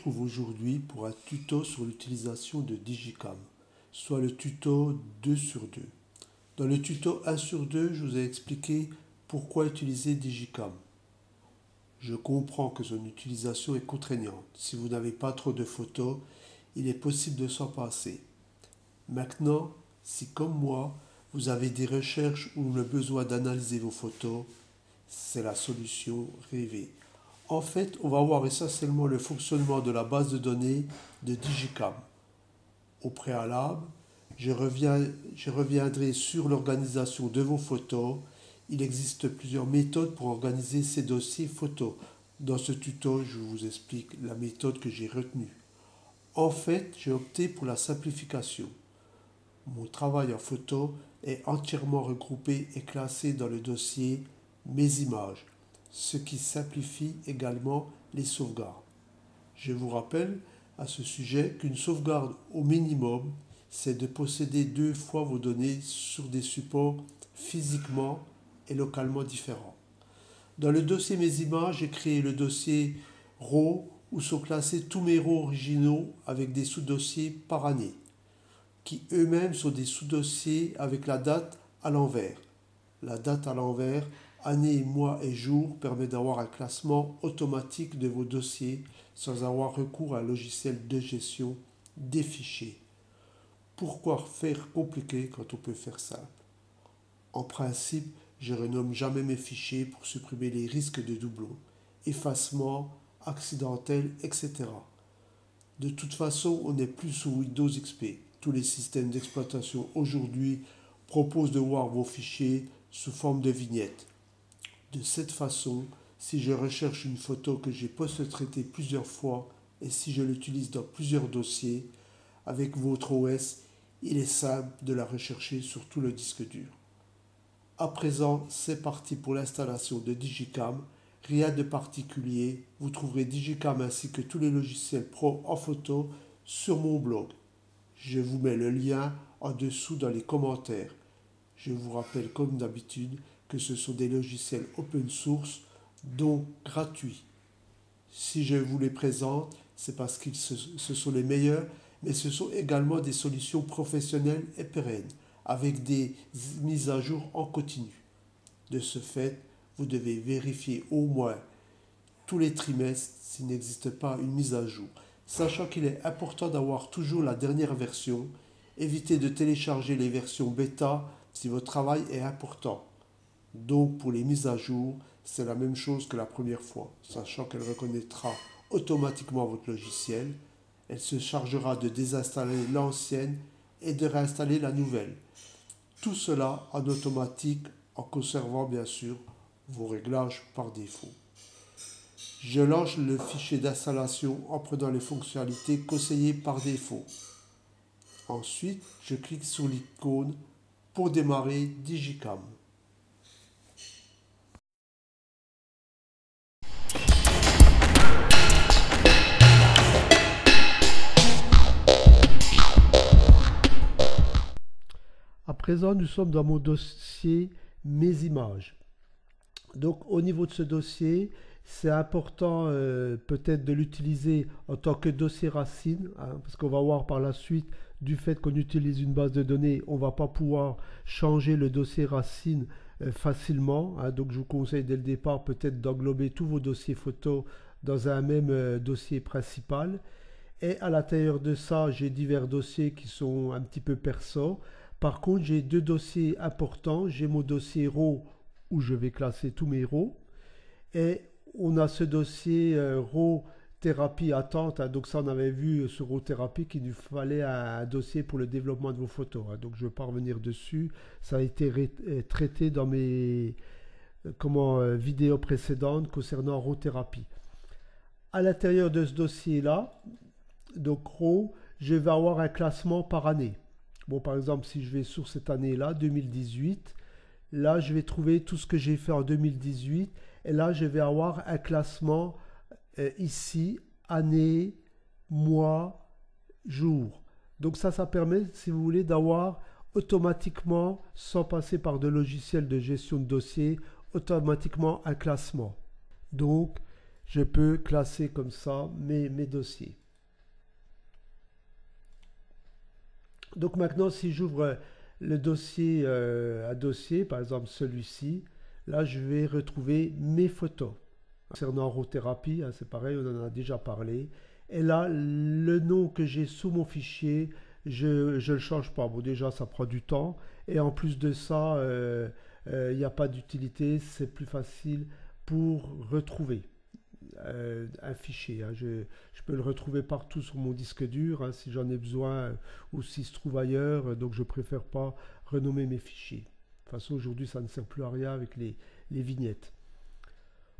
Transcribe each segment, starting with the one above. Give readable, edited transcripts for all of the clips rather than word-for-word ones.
retrouve aujourd'hui pour un tuto sur l'utilisation de Digicam, soit le tuto 2 sur 2. Dans le tuto 1 sur 2, je vous ai expliqué pourquoi utiliser Digicam. Je comprends que son utilisation est contraignante. Si vous n'avez pas trop de photos, il est possible de s'en passer. Maintenant, si comme moi, vous avez des recherches ou le besoin d'analyser vos photos, c'est la solution rêvée. En fait, on va voir essentiellement le fonctionnement de la base de données de Digicam. Au préalable, je reviendrai sur l'organisation de vos photos. Il existe plusieurs méthodes pour organiser ces dossiers photos. Dans ce tuto, je vous explique la méthode que j'ai retenue. En fait, j'ai opté pour la simplification. Mon travail en photo est entièrement regroupé et classé dans le dossier Mes images, ce qui simplifie également les sauvegardes. Je vous rappelle à ce sujet qu'une sauvegarde au minimum, c'est de posséder 2 fois vos données sur des supports physiquement et localement différents. Dans le dossier Mes images, j'ai créé le dossier RAW où sont classés tous mes RAW originaux avec des sous-dossiers par année, qui eux-mêmes sont des sous-dossiers avec la date à l'envers. La date à l'envers, année, mois et jour, permet d'avoir un classement automatique de vos dossiers sans avoir recours à un logiciel de gestion des fichiers. Pourquoi faire compliqué quand on peut faire simple? En principe, je renomme jamais mes fichiers pour supprimer les risques de doublons, effacement, accidentel, etc. De toute façon, on n'est plus sous Windows XP. Tous les systèmes d'exploitation aujourd'hui proposent de voir vos fichiers sous forme de vignettes. De cette façon, si je recherche une photo que j'ai post-traitée plusieurs fois et si je l'utilise dans plusieurs dossiers, avec votre OS, il est simple de la rechercher sur tout le disque dur. À présent, c'est parti pour l'installation de Digicam. Rien de particulier, vous trouverez Digicam ainsi que tous les logiciels pro en photo sur mon blog. Je vous mets le lien en dessous dans les commentaires. Je vous rappelle comme d'habitude que ce sont des logiciels open source, donc gratuits. Si je vous les présente, c'est parce que ce sont les meilleurs, mais ce sont également des solutions professionnelles et pérennes, avec des mises à jour en continu. De ce fait, vous devez vérifier au moins tous les trimestres s'il n'existe pas une mise à jour. Sachant qu'il est important d'avoir toujours la dernière version, évitez de télécharger les versions bêta si votre travail est important. Donc pour les mises à jour, c'est la même chose que la première fois, sachant qu'elle reconnaîtra automatiquement votre logiciel. Elle se chargera de désinstaller l'ancienne et de réinstaller la nouvelle. Tout cela en automatique en conservant bien sûr vos réglages par défaut. Je lance le fichier d'installation en prenant les fonctionnalités conseillées par défaut. Ensuite, je clique sur l'icône pour démarrer Digicam. À présent, nous sommes dans mon dossier Mes images. Donc au niveau de ce dossier, c'est important peut-être de l'utiliser en tant que dossier racine, hein, parce qu'on va voir par la suite, du fait qu'on utilise une base de données, on ne va pas pouvoir changer le dossier racine facilement. Hein, donc je vous conseille dès le départ peut-être d'englober tous vos dossiers photos dans un même dossier principal. Et à l'intérieur de ça, j'ai divers dossiers qui sont un petit peu perso. Par contre, j'ai 2 dossiers importants. J'ai mon dossier RAW où je vais classer tous mes RAW. Et on a ce dossier RAW thérapie attente. Hein, donc ça, on avait vu sur RAW thérapie qu'il nous fallait un dossier pour le développement de vos photos. Hein, donc je ne vais pas revenir dessus. Ça a été traité dans mes vidéos précédentes concernant RAW thérapie. À l'intérieur de ce dossier-là, donc RAW, je vais avoir un classement par année. Bon, par exemple, si je vais sur cette année-là, 2018, là, je vais trouver tout ce que j'ai fait en 2018. Et là, je vais avoir un classement ici, année, mois, jour. Donc ça permet, si vous voulez, d'avoir automatiquement, sans passer par de logiciels de gestion de dossier, automatiquement un classement. Donc, je peux classer comme ça mes dossiers. Donc maintenant, si j'ouvre le dossier, un dossier, par exemple celui-ci, là je vais retrouver mes photos. Concernant Rothérapie, hein, c'est pareil, on en a déjà parlé. Et là, le nom que j'ai sous mon fichier, je ne le change pas. Bon, déjà, ça prend du temps. Et en plus de ça, il n'y a pas d'utilité. C'est plus facile pour retrouver un fichier. Hein. Je peux le retrouver partout sur mon disque dur, hein, si j'en ai besoin ou s'il se trouve ailleurs. Donc, je ne préfère pas renommer mes fichiers. De toute façon, aujourd'hui, ça ne sert plus à rien avec les vignettes.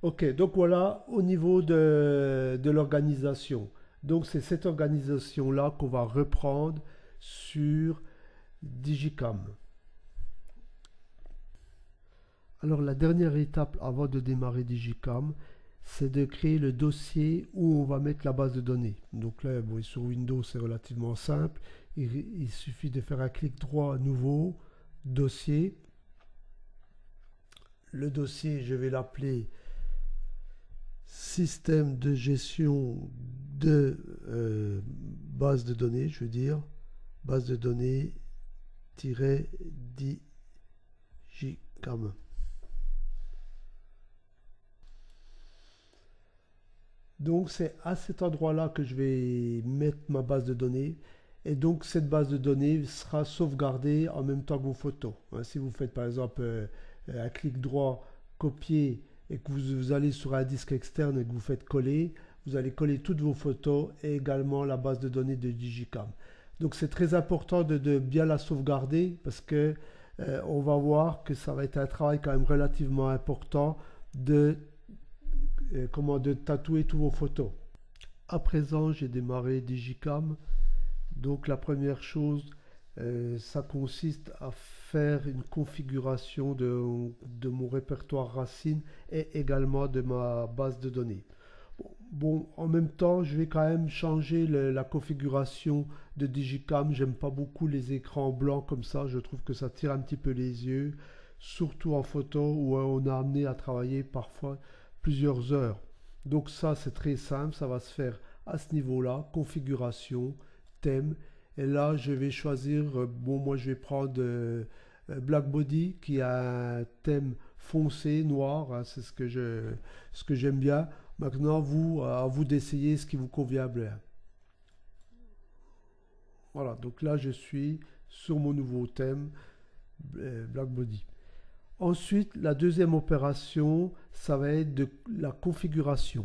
Ok, donc voilà au niveau de l'organisation. Donc c'est cette organisation-là qu'on va reprendre sur Digicam. Alors la dernière étape avant de démarrer Digicam, c'est de créer le dossier où on va mettre la base de données. Donc là, bon, sur Windows, c'est relativement simple. Il suffit de faire un clic droit, nouveau, dossier. Le dossier, je vais l'appeler système de gestion de base de données, je veux dire, base de données -digicam. Donc c'est à cet endroit-là que je vais mettre ma base de données. Et donc cette base de données sera sauvegardée en même temps que vos photos. Hein, si vous faites par exemple un clic droit, copier, et que vous allez sur un disque externe et que vous faites coller, vous allez coller toutes vos photos et également la base de données de Digicam. Donc c'est très important de bien la sauvegarder parce que on va voir que ça va être un travail quand même relativement important de tatouer toutes vos photos. À présent, j'ai démarré Digicam. Donc la première chose, ça consiste à faire une configuration de mon répertoire racine et également de ma base de données. Bon, en même temps, je vais quand même changer la configuration de Digicam. J'aime pas beaucoup les écrans blancs comme ça. Je trouve que ça tire un petit peu les yeux, surtout en photo où on a amené à travailler parfois plusieurs heures. Donc ça, c'est très simple. Ça va se faire à ce niveau-là. Configuration, thème. Et là, je vais choisir, bon, moi je vais prendre Black Body qui a un thème foncé, noir, hein, c'est ce que j'aime bien. Maintenant, à vous d'essayer ce qui vous convient bien. Voilà, donc là je suis sur mon nouveau thème Black Body. Ensuite, la deuxième opération, ça va être de la configuration.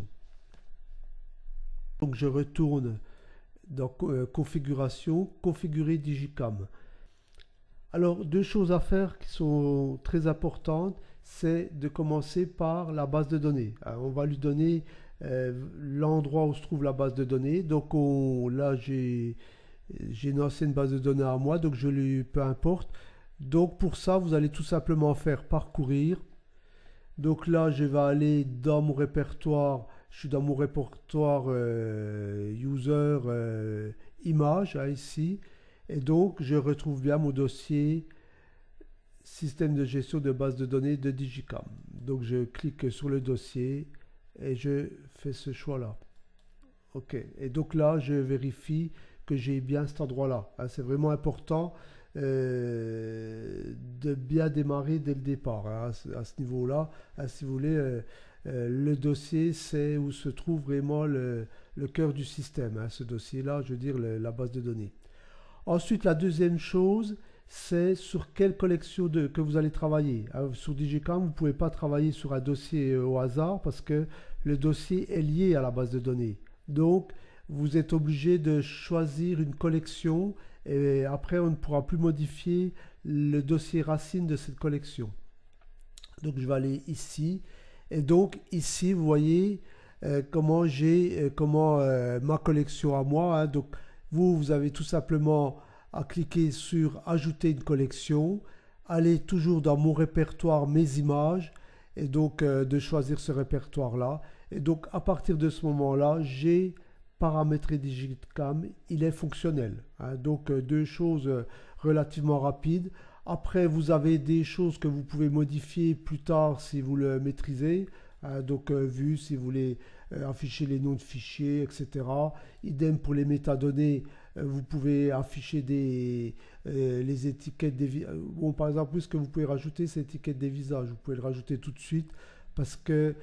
Donc je retourne dans configuration, configurer Digicam. Alors deux choses à faire qui sont très importantes, c'est de commencer par la base de données. Alors, on va lui donner l'endroit où se trouve la base de données. Donc là j'ai une ancienne base de données à moi, donc je lui peu importe. Donc pour ça vous allez tout simplement faire parcourir. Donc là je vais aller dans mon répertoire. Je suis dans mon répertoire user image, hein, ici. Et donc, je retrouve bien mon dossier système de gestion de base de données de Digicam. Donc, je clique sur le dossier et je fais ce choix-là. OK. Et donc là, je vérifie que j'ai bien cet endroit-là. Hein, c'est vraiment important de bien démarrer dès le départ. Hein, à ce niveau-là, hein, si vous voulez... le dossier, c'est où se trouve vraiment le cœur du système. Hein, ce dossier-là, je veux dire la base de données. Ensuite, la deuxième chose, c'est sur quelle collection que vous allez travailler. Hein, sur Digicam, vous ne pouvez pas travailler sur un dossier au hasard parce que le dossier est lié à la base de données. Donc, vous êtes obligé de choisir une collection et après, on ne pourra plus modifier le dossier racine de cette collection. Donc, je vais aller ici. Et donc ici vous voyez comment j'ai ma collection à moi. Hein. Donc vous avez tout simplement à cliquer sur ajouter une collection, aller toujours dans mon répertoire mes images et donc de choisir ce répertoire là. Et donc à partir de ce moment là j'ai paramétré Digicam, il est fonctionnel. Hein. Donc deux choses relativement rapides. Après, vous avez des choses que vous pouvez modifier plus tard si vous le maîtrisez. Donc, vue, si vous voulez afficher les noms de fichiers, etc. Idem pour les métadonnées, vous pouvez afficher les étiquettes des visages. Bon, par exemple, puisque vous pouvez rajouter cette étiquette des visages, vous pouvez le rajouter tout de suite parce que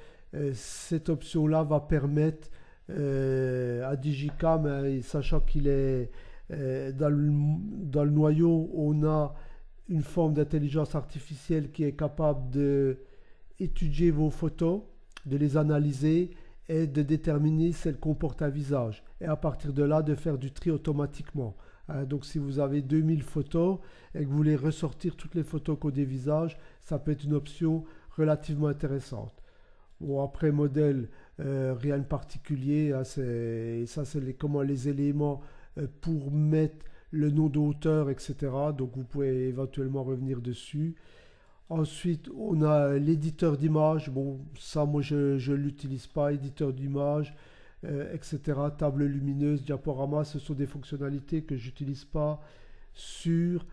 cette option-là va permettre à Digicam, sachant qu'il est dans le noyau, on a une forme d'intelligence artificielle qui est capable de étudier vos photos, de les analyser et de déterminer si elles comportent un visage. Et à partir de là, de faire du tri automatiquement. Donc si vous avez 2000 photos et que vous voulez ressortir toutes les photos qui ont des visages, ça peut être une option relativement intéressante. Bon, après modèle, rien de particulier. Ça c'est les éléments pour mettre le nom d'auteur, etc. Donc vous pouvez éventuellement revenir dessus. Ensuite, on a l'éditeur d'image. Bon, ça, moi, je ne l'utilise pas. Éditeur d'image, etc. Table lumineuse, diaporama, ce sont des fonctionnalités que je n'utilise pas sur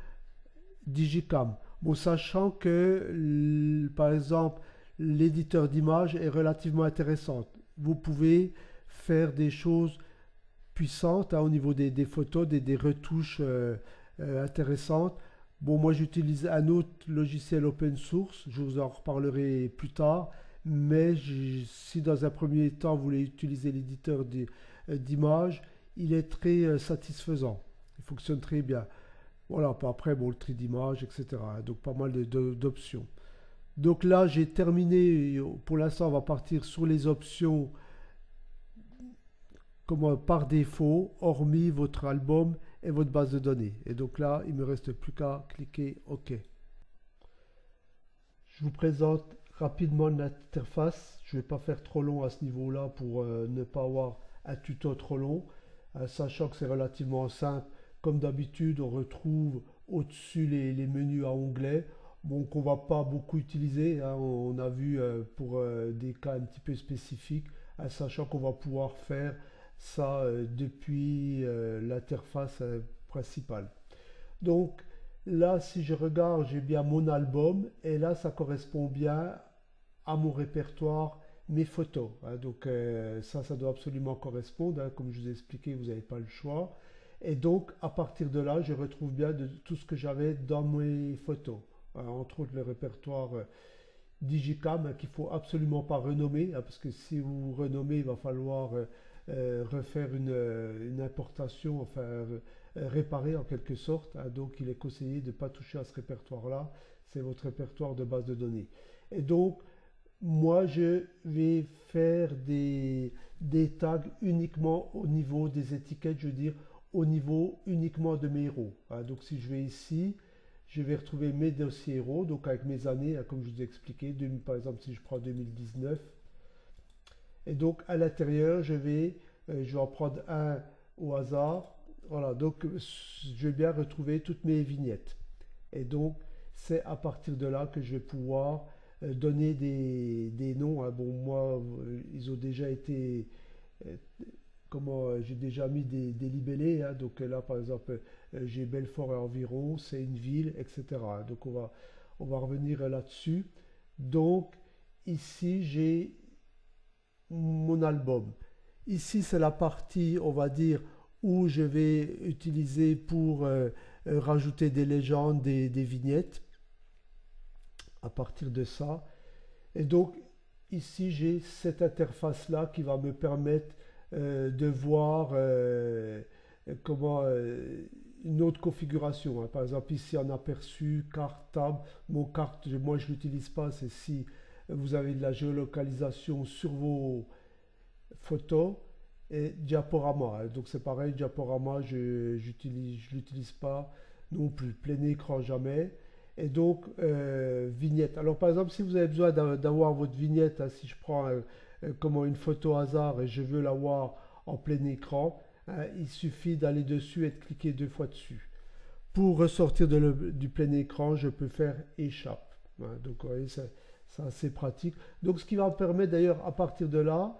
Digicam. Bon, sachant que, par exemple, l'éditeur d'image est relativement intéressant. Vous pouvez faire des choses puissantes au niveau des photos, des retouches intéressantes. Bon, moi j'utilise un autre logiciel open source, je vous en reparlerai plus tard, mais si dans un premier temps vous voulez utiliser l'éditeur d'image, il est très satisfaisant, il fonctionne très bien. Voilà, après bon, le tri d'image, etc. Donc pas mal d'options. Donc là j'ai terminé, pour l'instant on va partir sur les options par défaut, hormis votre album et votre base de données. Et donc là, il ne me reste plus qu'à cliquer OK. Je vous présente rapidement l'interface. Je ne vais pas faire trop long à ce niveau-là pour ne pas avoir un tuto trop long. Sachant que c'est relativement simple. Comme d'habitude, on retrouve au-dessus les menus à onglets. Bon, qu'on ne va pas beaucoup utiliser. On a vu pour des cas un petit peu spécifiques. Sachant qu'on va pouvoir faire ça depuis l'interface principale. Donc là, si je regarde, j'ai bien mon album et là, ça correspond bien à mon répertoire, mes photos. Donc ça doit absolument correspondre. Comme je vous ai expliqué, vous n'avez pas le choix. Et donc, à partir de là, je retrouve bien de tout ce que j'avais dans mes photos. Entre autres, le répertoire Digicam qu'il ne faut absolument pas renommer. Parce que si vous renommez, il va falloir refaire une importation, enfin réparer en quelque sorte. Donc il est conseillé de ne pas toucher à ce répertoire-là. C'est votre répertoire de base de données. Et donc, moi, je vais faire des tags uniquement au niveau des étiquettes, je veux dire, au niveau uniquement de mes héros. Donc si je vais ici, je vais retrouver mes dossiers héros, donc avec mes années, comme je vous ai expliqué, par exemple si je prends 2019, et donc à l'intérieur, je vais en prendre un au hasard. Voilà, donc je vais bien retrouver toutes mes vignettes. Et donc c'est à partir de là que je vais pouvoir donner des noms. Bon, moi, ils ont déjà été, j'ai déjà mis des libellés. Donc là, par exemple, j'ai Belfort et environ, c'est une ville, etc. Donc on va revenir là-dessus. Donc ici, j'ai mon album. Ici, c'est la partie, on va dire, où je vais utiliser pour rajouter des légendes, des vignettes à partir de ça. Et donc, ici, j'ai cette interface-là qui va me permettre de voir une autre configuration. Par exemple, ici, en aperçu, carte, table. Mon carte, moi, je ne l'utilise pas. C'est si vous avez de la géolocalisation sur vos photos et diaporama. Donc c'est pareil, diaporama, je l'utilise pas non plus. Plein écran, jamais. Et donc, vignette. Alors par exemple, si vous avez besoin d'avoir votre vignette, si je prends une photo hasard et je veux l'avoir en plein écran, il suffit d'aller dessus et de cliquer 2 fois dessus. Pour ressortir du plein écran, je peux faire échappe. Donc vous voyez, c'est assez pratique. Donc ce qui va me permettre d'ailleurs à partir de là,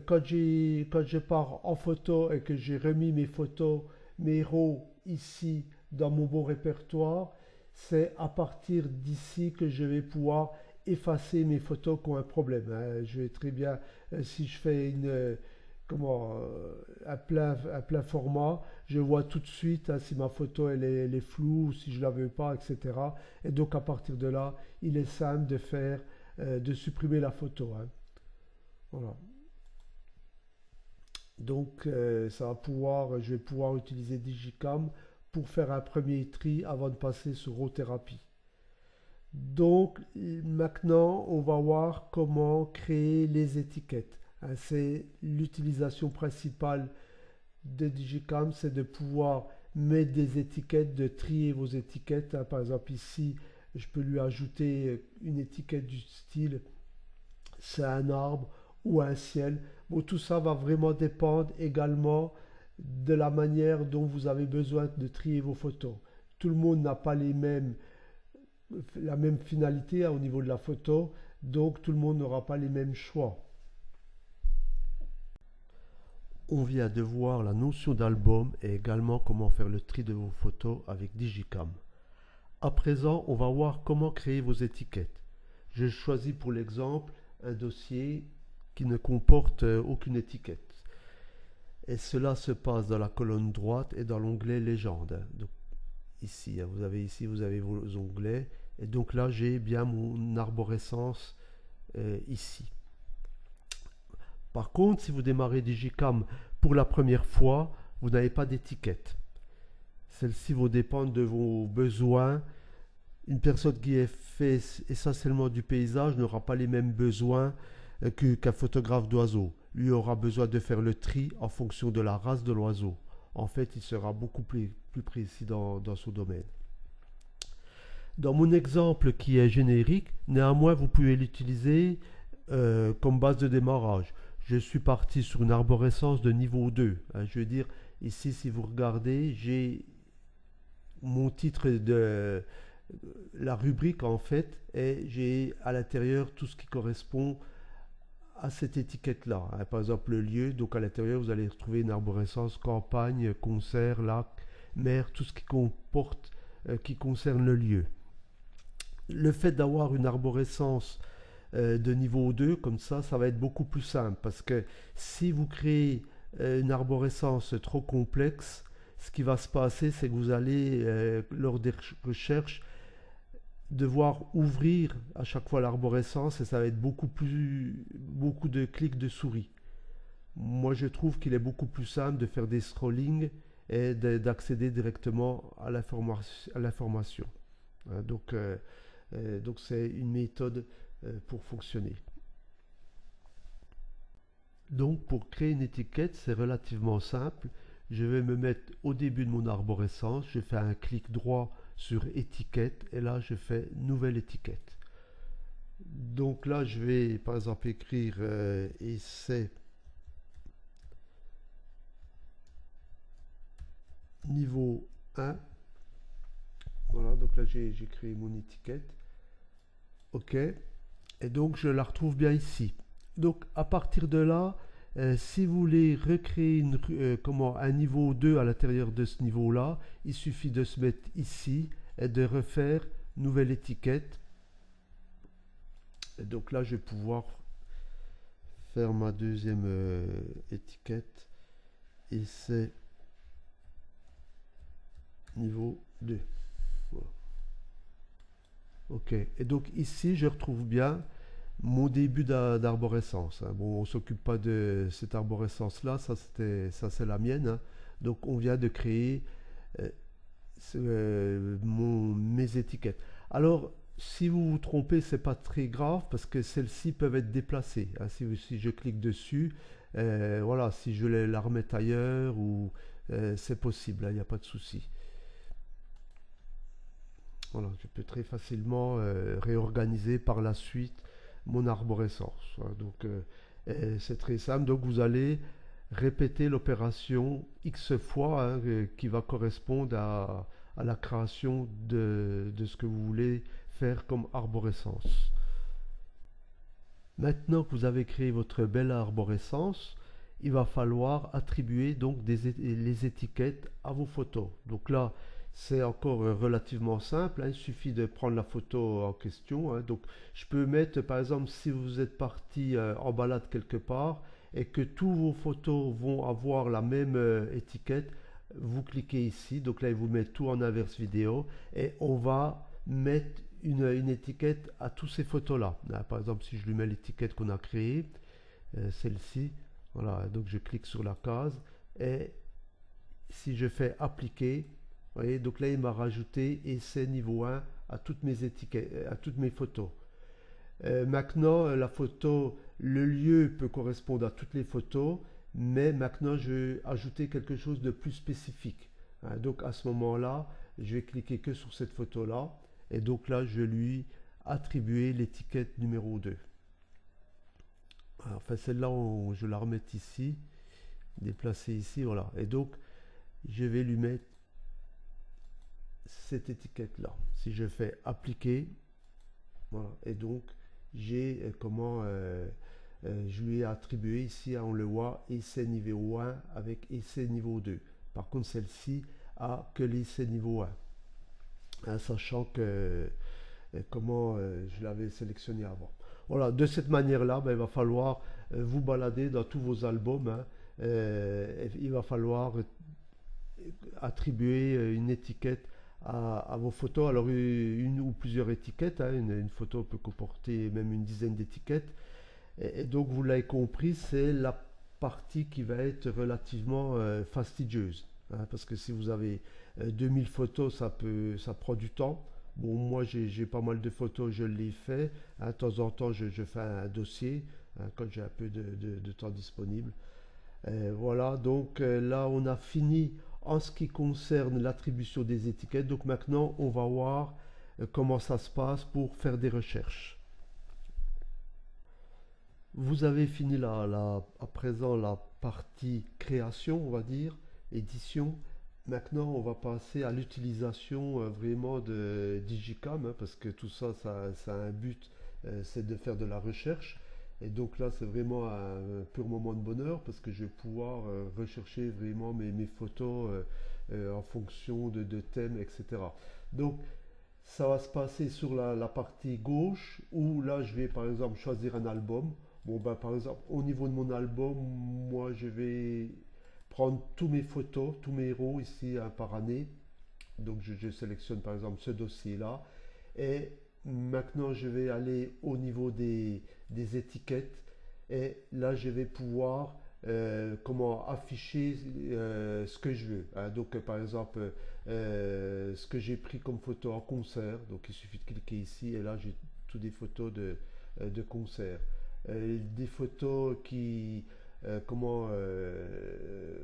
quand je pars en photo et que j'ai remis mes photos, mes héros ici dans mon bon répertoire, c'est à partir d'ici que je vais pouvoir effacer mes photos qui ont un problème, hein. Je vais très bien, si je fais un plein format, je vois tout de suite, hein, si ma photo elle est floue ou si je la veux pas, etc. Et donc à partir de là, il est simple de supprimer la photo, hein. Voilà. Donc je vais pouvoir utiliser Digicam pour faire un premier tri avant de passer sur Rothérapie. Donc maintenant, on va voir comment créer les étiquettes, hein. C'est l'utilisation principale de Digicam, c'est de pouvoir mettre des étiquettes, de trier vos étiquettes, hein. Par exemple ici, je peux lui ajouter une étiquette du style c'est un arbre ou un ciel. Bon, tout ça va vraiment dépendre également de la manière dont vous avez besoin de trier vos photos. Tout le monde n'a pas la même finalité, hein, au niveau de la photo, donc tout le monde n'aura pas les mêmes choix. On vient de voir la notion d'album et également comment faire le tri de vos photos avec Digicam. À présent, on va voir comment créer vos étiquettes. Je choisis pour l'exemple un dossier qui ne comporte aucune étiquette. Et cela se passe dans la colonne droite et dans l'onglet Légende. Donc ici, vous avez vos onglets. Et donc là, j'ai bien mon arborescence ici. Par contre, si vous démarrez Digicam pour la première fois, vous n'avez pas d'étiquette. Celle-ci va dépendre de vos besoins. Une personne qui est fait essentiellement du paysage n'aura pas les mêmes besoins qu'un photographe d'oiseaux. Lui aura besoin de faire le tri en fonction de la race de l'oiseau. En fait, il sera beaucoup plus précis dans son domaine. Dans mon exemple qui est générique, néanmoins, vous pouvez l'utiliser comme base de démarrage. Je suis parti sur une arborescence de niveau 2. Je veux dire, ici, si vous regardez, j'ai mon titre de la rubrique en fait, et j'ai à l'intérieur tout ce qui correspond à cette étiquette-là. Par exemple, le lieu, donc à l'intérieur, vous allez retrouver une arborescence campagne, concert, lac, mer, tout ce qui concerne le lieu. Le fait d'avoir une arborescence de niveau 2, comme ça va être beaucoup plus simple, parce que si vous créez une arborescence trop complexe, ce qui va se passer, c'est que vous allez, lors des recherches, devoir ouvrir à chaque fois l'arborescence et ça va être beaucoup de clics de souris. Moi, je trouve qu'il est beaucoup plus simple de faire des scrollings et d'accéder directement à l'information. Donc, c'est une méthode pour fonctionner. Donc, pour créer une étiquette, c'est relativement simple. Je vais me mettre au début de mon arborescence, je fais un clic droit sur étiquette et là je fais nouvelle étiquette. Donc là je vais par exemple écrire essai niveau 1. Voilà, donc là j'ai créé mon étiquette. Ok, et donc je la retrouve bien ici. Donc à partir de là, si vous voulez recréer un niveau 2 à l'intérieur de ce niveau-là, il suffit de se mettre ici et de refaire nouvelle étiquette. Et donc là, je vais pouvoir faire ma deuxième étiquette. Et c'est niveau 2. Voilà. Ok, et donc ici, je retrouve bien mon début d'arborescence. Bon, on ne s'occupe pas de cette arborescence-là, ça c'est la mienne. Hein. Donc on vient de créer mes étiquettes. Alors, si vous vous trompez, c'est pas très grave parce que celles-ci peuvent être déplacées. Hein. Si je clique dessus, voilà, si je la remets ailleurs, ou c'est possible, il n'y a pas de souci. Voilà, je peux très facilement réorganiser par la suite mon arborescence. Donc c'est très simple. Donc vous allez répéter l'opération X fois, hein, qui va correspondre à la création de ce que vous voulez faire comme arborescence. Maintenant que vous avez créé votre belle arborescence, il va falloir attribuer donc les étiquettes à vos photos. Donc là, c'est encore relativement simple, hein. Il suffit de prendre la photo en question, hein. Donc je peux mettre par exemple si vous êtes parti en balade quelque part et que tous vos photos vont avoir la même étiquette, vous cliquez ici, donc là il vous met tout en inverse vidéo et on va mettre une étiquette à tous ces photos là. Par exemple si je lui mets l'étiquette qu'on a créée, celle-ci, voilà, donc je clique sur la case et si je fais appliquer, vous voyez, donc là il m'a rajouté essai niveau 1 à toutes mes étiquettes, à toutes mes photos. Maintenant la photo, le lieu peut correspondre à toutes les photos, mais maintenant je vais ajouter quelque chose de plus spécifique, hein. Donc à ce moment là je vais cliquer que sur cette photo là et donc là je vais lui attribuer l'étiquette numéro 2. Enfin celle-là je la remets ici, déplacer ici, voilà, et donc je vais lui mettre cette étiquette là. Si je fais appliquer, voilà, et donc j'ai je lui ai attribué ici, on le voit, essai niveau 1 avec essai niveau 2. Par contre celle-ci a que l'essai niveau 1, hein, sachant que je l'avais sélectionné avant. Voilà, de cette manière là, il va falloir vous balader dans tous vos albums, hein. Il va falloir attribuer une étiquette à vos photos. Alors une ou plusieurs étiquettes, hein. Une photo peut comporter même une dizaine d'étiquettes. Et donc vous l'avez compris, c'est la partie qui va être relativement fastidieuse, hein, parce que si vous avez 2000 photos, ça prend du temps. Bon, moi j'ai pas mal de photos, je les fais, hein. De temps en temps je fais un dossier, hein, quand j'ai un peu de temps disponible. Voilà, donc là on a fini en ce qui concerne l'attribution des étiquettes. Donc maintenant on va voir comment ça se passe pour faire des recherches. Vous avez fini à présent la partie création, on va dire, édition. Maintenant on va passer à l'utilisation vraiment de Digicam, hein, parce que tout ça, ça a un but, c'est de faire de la recherche. Et donc là, c'est vraiment un pur moment de bonheur parce que je vais pouvoir rechercher vraiment mes photos en fonction de thèmes, etc. Donc, ça va se passer sur la partie gauche où là, je vais par exemple choisir un album. Bon, ben, par exemple, au niveau de mon album, moi, je vais prendre tous mes photos, tous mes héros ici par année. Donc, je sélectionne par exemple ce dossier-là. Et maintenant, je vais aller au niveau des étiquettes et là, je vais pouvoir comment afficher ce que je veux, hein. Donc, par exemple, ce que j'ai pris comme photo en concert, donc il suffit de cliquer ici et là, j'ai toutes des photos de concert. Des photos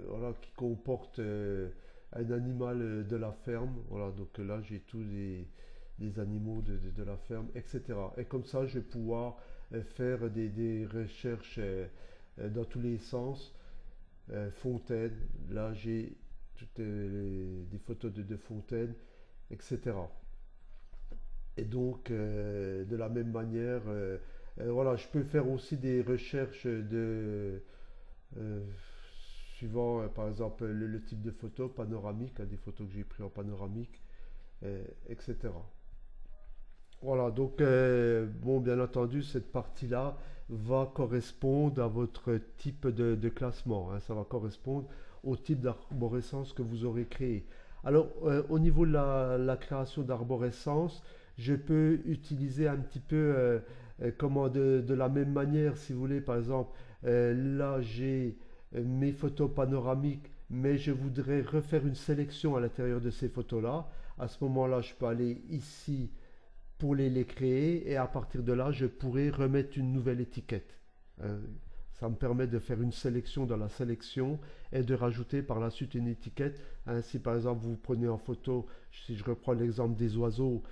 voilà, qui comportent un animal de la ferme. Voilà, donc là, j'ai tous les animaux de la ferme, etc. Et comme ça, je vais pouvoir faire des recherches dans tous les sens. Fontaine, là j'ai toutes des photos de fontaines, etc. Et donc, de la même manière, voilà, je peux faire aussi des recherches euh, suivant, par exemple, le type de photo panoramique, hein, des photos que j'ai prises en panoramique, etc. Voilà, donc bon, bien entendu, cette partie-là va correspondre à votre type de classement, hein. Ça va correspondre au type d'arborescence que vous aurez créé. Alors, au niveau de la création d'arborescence, je peux utiliser un petit peu comment de la même manière, si vous voulez, par exemple, là j'ai mes photos panoramiques, mais je voudrais refaire une sélection à l'intérieur de ces photos-là. À ce moment-là, je peux aller ici pour les créer et à partir de là je pourrais remettre une nouvelle étiquette. Ça me permet de faire une sélection dans la sélection et de rajouter par la suite une étiquette. Si par exemple vous prenez en photo, si je reprends l'exemple des oiseaux,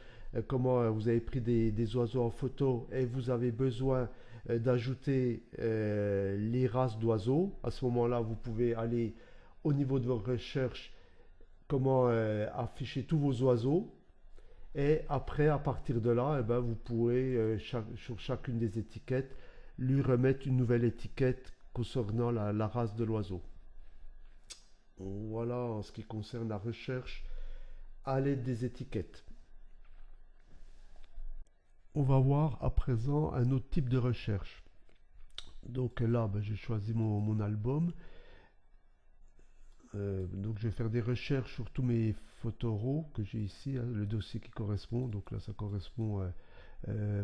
comment vous avez pris des oiseaux en photo et vous avez besoin d'ajouter les races d'oiseaux, à ce moment là vous pouvez aller au niveau de vos recherches, comment afficher tous vos oiseaux. Et après, à partir de là, eh ben, vous pourrez, sur chacune des étiquettes, lui remettre une nouvelle étiquette concernant la race de l'oiseau. Voilà en ce qui concerne la recherche à l'aide des étiquettes. On va voir à présent un autre type de recherche. Donc là, j'ai choisi mon album. Donc je vais faire des recherches sur tous mes photos RAW que j'ai ici, hein, le dossier qui correspond. Donc là, ça correspond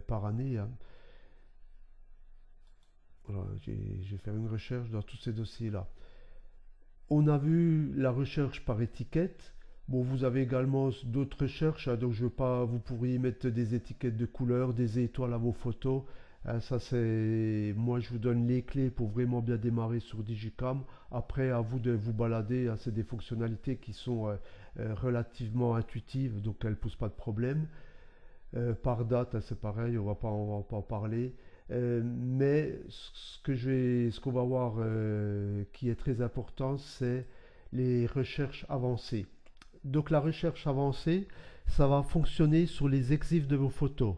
par année. Hein. Voilà, je vais faire une recherche dans tous ces dossiers-là. On a vu la recherche par étiquette. Bon, vous avez également d'autres recherches, hein, donc je veux pas, vous pourriez mettre des étiquettes de couleurs, des étoiles à vos photos. Hein, ça c'est, moi je vous donne les clés pour vraiment bien démarrer sur Digicam. Après, à vous de vous balader. Hein, c'est des fonctionnalités qui sont relativement intuitives, donc elles ne posent pas de problème. Par date, hein, c'est pareil, on va pas en parler. Mais ce qu'on va voir qui est très important, c'est les recherches avancées. Donc la recherche avancée, ça va fonctionner sur les exifs de vos photos.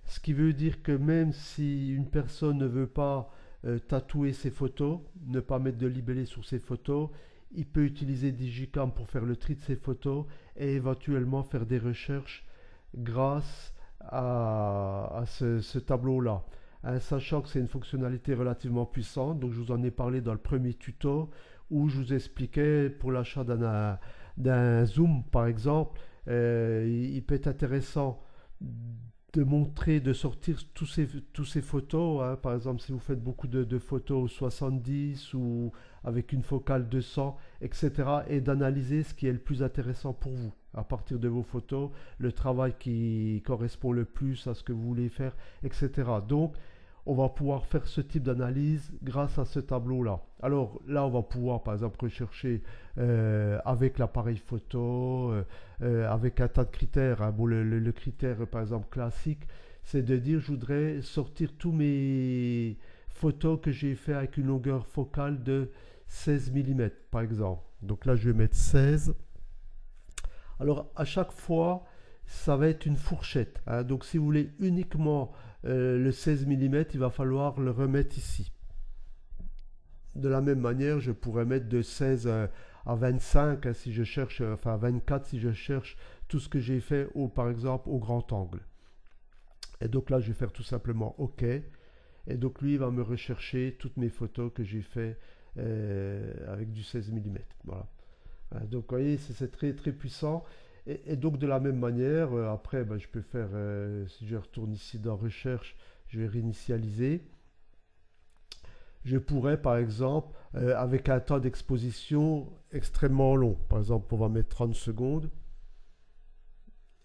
Ce qui veut dire que même si une personne ne veut pas tatouer ses photos, ne pas mettre de libellé sur ses photos, il peut utiliser Digicam pour faire le tri de ses photos et éventuellement faire des recherches grâce à ce tableau-là. Hein, sachant que c'est une fonctionnalité relativement puissante, donc je vous en ai parlé dans le premier tuto où je vous expliquais pour l'achat d'un zoom par exemple, il peut être intéressant de montrer, de sortir tous ces photos, hein. Par exemple si vous faites beaucoup de photos 70 ou avec une focale 200, etc. et d'analyser ce qui est le plus intéressant pour vous à partir de vos photos, le travail qui correspond le plus à ce que vous voulez faire, etc. Donc on va pouvoir faire ce type d'analyse grâce à ce tableau-là. Alors là, on va pouvoir par exemple rechercher avec l'appareil photo, avec un tas de critères. Hein. Bon, le critère par exemple classique, c'est de dire je voudrais sortir tous mes photos que j'ai fait avec une longueur focale de 16 mm par exemple. Donc là, je vais mettre 16. Alors à chaque fois, ça va être une fourchette. Hein. Donc si vous voulez uniquement le 16 mm, il va falloir le remettre ici. De la même manière, je pourrais mettre de 16 à 25 hein, si je cherche, enfin 24 si je cherche tout ce que j'ai fait par exemple au grand angle. Et donc là, je vais faire tout simplement OK. Et donc lui, il va me rechercher toutes mes photos que j'ai fait avec du 16 mm. Voilà. Donc vous voyez, c'est très très puissant. Et donc de la même manière, après je peux faire, si je retourne ici dans recherche, je vais réinitialiser. Je pourrais par exemple, avec un temps d'exposition extrêmement long, par exemple on va mettre 30 secondes.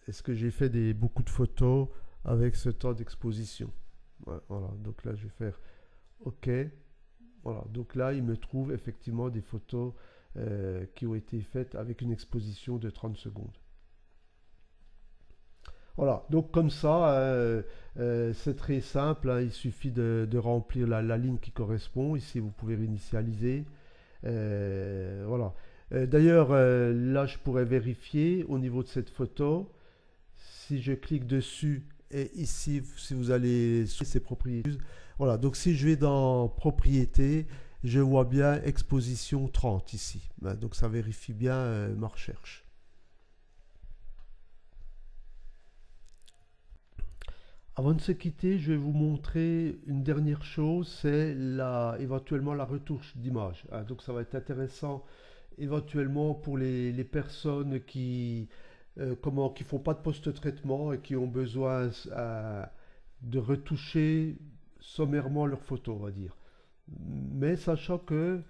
Est-ce que j'ai fait beaucoup de photos avec ce temps d'exposition? Ouais, voilà, donc là je vais faire OK. Voilà, donc là il me trouve effectivement des photos qui ont été faites avec une exposition de 30 secondes. Voilà, donc comme ça, c'est très simple, hein, il suffit de remplir la ligne qui correspond. Ici, vous pouvez réinitialiser. Voilà. D'ailleurs, là, je pourrais vérifier au niveau de cette photo. Si je clique dessus, et ici, si vous allez sur ces propriétés, voilà, donc si je vais dans propriétés, je vois bien exposition 30 ici. Donc ça vérifie bien ma recherche. Avant de se quitter, je vais vous montrer une dernière chose, c'est éventuellement la retouche d'image. Hein, donc ça va être intéressant éventuellement pour les personnes qui font pas de post-traitement et qui ont besoin de retoucher sommairement leurs photos, on va dire. Mais sachant que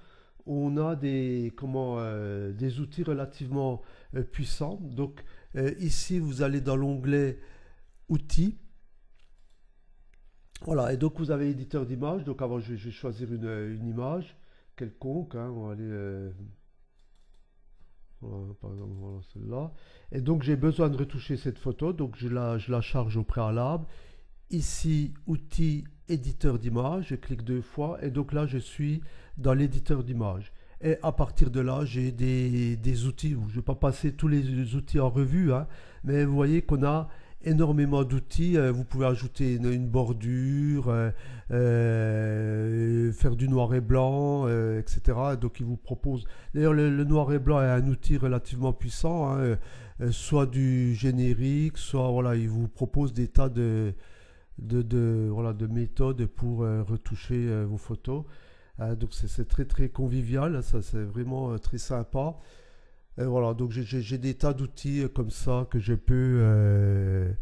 on a des outils relativement puissants. Donc ici, vous allez dans l'onglet outils. Voilà, et donc vous avez éditeur d'image. Donc avant, je vais choisir une image quelconque. Hein, on va aller, voilà, par exemple, voilà celle-là. Et donc j'ai besoin de retoucher cette photo. Donc je la charge au préalable. Ici, outils, éditeur d'image. Je clique 2 fois. Et donc là, je suis dans l'éditeur d'image. Et à partir de là, j'ai des outils. Je ne vais pas passer tous les outils en revue. Hein, mais vous voyez qu'on a énormément d'outils. Vous pouvez ajouter une bordure, faire du noir et blanc, etc. Donc il vous propose. D'ailleurs, le noir et blanc est un outil relativement puissant. Hein. soit du générique, soit voilà, il vous propose des tas voilà, de méthodes pour retoucher vos photos. Donc c'est très très convivial, ça c'est vraiment très sympa. Voilà, donc j'ai des tas d'outils comme ça que je peux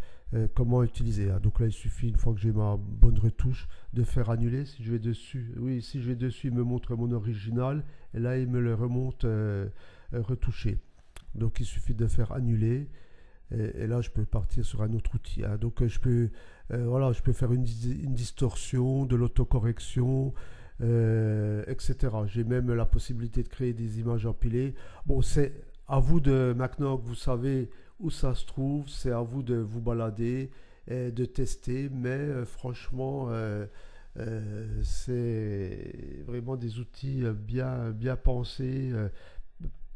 comment utiliser. Donc là, il suffit, une fois que j'ai ma bonne retouche, de faire annuler. Si je vais dessus, oui, si je vais dessus, il me montre mon original, et là, il me le remonte retouché. Donc il suffit de faire annuler, et là, je peux partir sur un autre outil. Donc voilà, je peux faire une distorsion, de l'autocorrection, etc. J'ai même la possibilité de créer des images empilées. Bon, c'est à vous de, maintenant que vous savez où ça se trouve, c'est à vous de vous balader et de tester, mais franchement, c'est vraiment des outils bien pensés,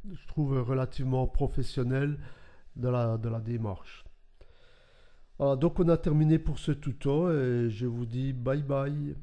je trouve relativement professionnels dans la démarche. Voilà, donc on a terminé pour ce tuto et je vous dis bye bye.